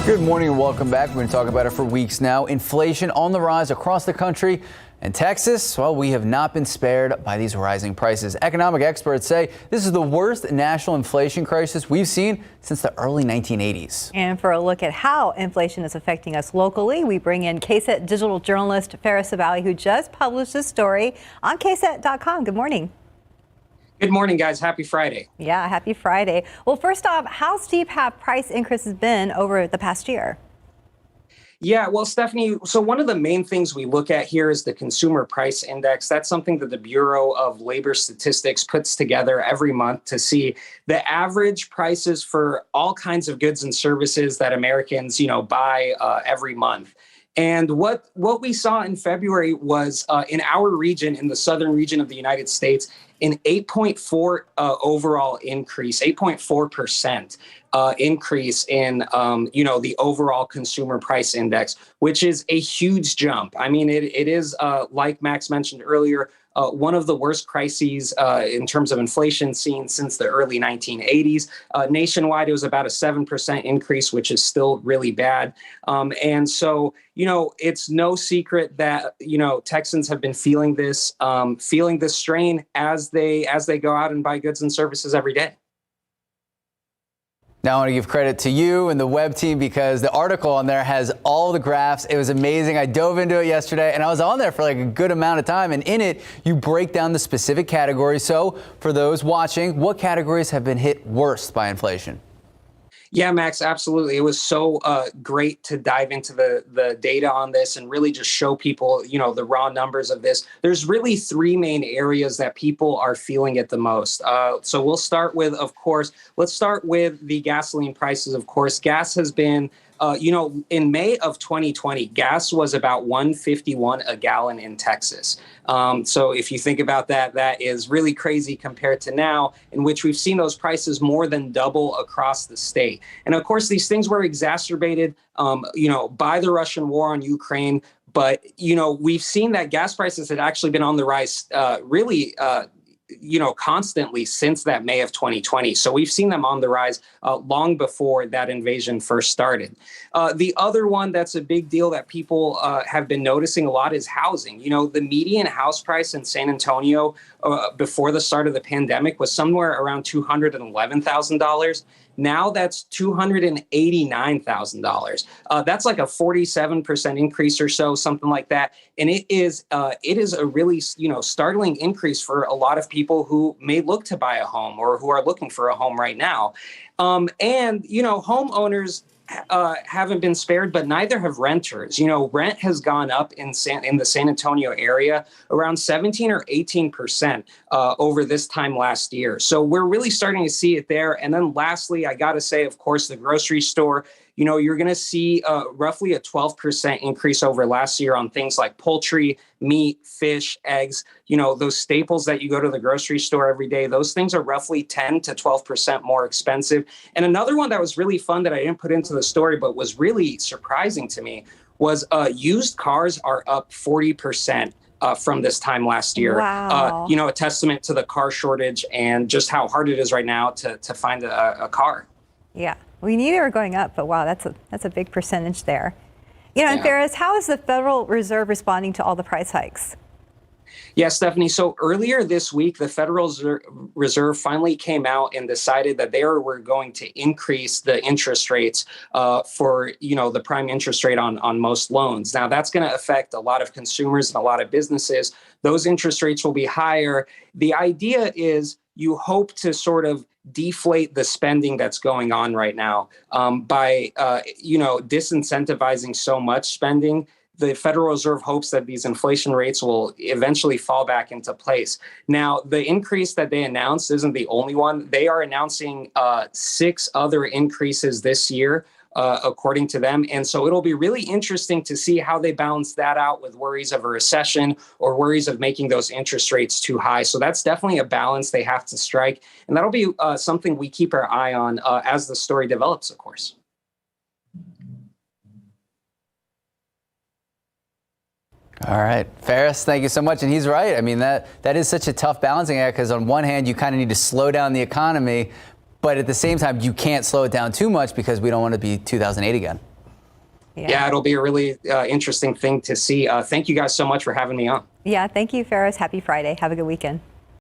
Good morning and welcome back. We've been talking about it for weeks now. Inflation on the rise across the country. And Texas, well, we have not been spared by these rising prices. Economic experts say this is the worst national inflation crisis we've seen since the early 1980s. And for a look at how inflation is affecting us locally, we bring in KSAT digital journalist Farrah Savali, who just published this story on KSAT.com. Good morning. Good morning, guys. Happy Friday. Yeah, happy Friday. Well, first off, how steep have price increases been over the past year? Yeah, well, Stephanie, so one of the main things we look at here is the Consumer Price Index. That's something that the Bureau of Labor Statistics puts together every month to see the average prices for all kinds of goods and services that Americans, buy every month. And what we saw in February was in our region, in the southern region of the United States, an 8.4 overall increase, 8.4% increase in, the overall consumer price index, which is a huge jump. I mean, it is, like Max mentioned earlier, one of the worst crises in terms of inflation seen since the early 1980s. Nationwide, it was about a 7% increase, which is still really bad. And so, it's no secret that, Texans have been feeling this strain as they go out and buy goods and services every day. Now I want to give credit to you and the web team because the article on there has all the graphs. It was amazing. I dove into it yesterday and I was on there for like a good amount of time. And in it, you break down the specific categories. So for those watching, what categories have been hit worst by inflation? Yeah, Max, absolutely. It was so great to dive into the data on this and really just show people, the raw numbers of this. There's really three main areas that people are feeling it the most. So we'll start with, let's start with the gasoline prices. Of course, gas has been in May of 2020, gas was about $1.51 a gallon in Texas. So if you think about that, that is really crazy compared to now, in which we've seen those prices more than double across the state. And of course, these things were exacerbated, by the Russian war on Ukraine. But, we've seen that gas prices had actually been on the rise, constantly since that May of 2020. So we've seen them on the rise long before that invasion first started. The other one that's a big deal that people have been noticing a lot is housing. The median house price in San Antonio before the start of the pandemic was somewhere around $211,000. Now that's $289,000. That's like a 47% increase or so, something like that. And it is a really, startling increase for a lot of people who may look to buy a home or who are looking for a home right now. Homeowners haven't been spared, but neither have renters. Rent has gone up in the San Antonio area around 17 or 18% over this time last year. So we're really starting to see it there. And then lastly, I got to say, of course, the grocery store, you're going to see roughly a 12% increase over last year on things like poultry, meat, fish, eggs, those staples that you go to the grocery store every day. Those things are roughly 10 to 12% more expensive. And another one that was really fun that I didn't put into the story, but was really surprising to me was used cars are up 40%. From this time last year. Wow. A testament to the car shortage and just how hard it is right now to find a car. Yeah, we knew they were going up, but wow, that's a big percentage there. And Ferris, how is the Federal Reserve responding to all the price hikes? Yeah, Stephanie. So earlier this week, the Federal Reserve finally came out and decided that they were going to increase the interest rates for, the prime interest rate on most loans. Now, that's going to affect a lot of consumers and a lot of businesses. Those interest rates will be higher. The idea is you hope to sort of deflate the spending that's going on right now by, disincentivizing so much spending. The Federal Reserve hopes that these inflation rates will eventually fall back into place. Now, the increase that they announced isn't the only one. They are announcing 6 other increases this year, according to them. And so it'll be really interesting to see how they balance that out with worries of a recession or worries of making those interest rates too high. So that's definitely a balance they have to strike. And that'll be something we keep our eye on as the story develops, of course. All right, Ferris, thank you so much. And he's right. I mean, that is such a tough balancing act because on one hand, you kind of need to slow down the economy, but at the same time, you can't slow it down too much because we don't want to be 2008 again. Yeah, it'll be a really interesting thing to see. Thank you guys so much for having me on. Yeah, thank you, Ferris. Happy Friday. Have a good weekend.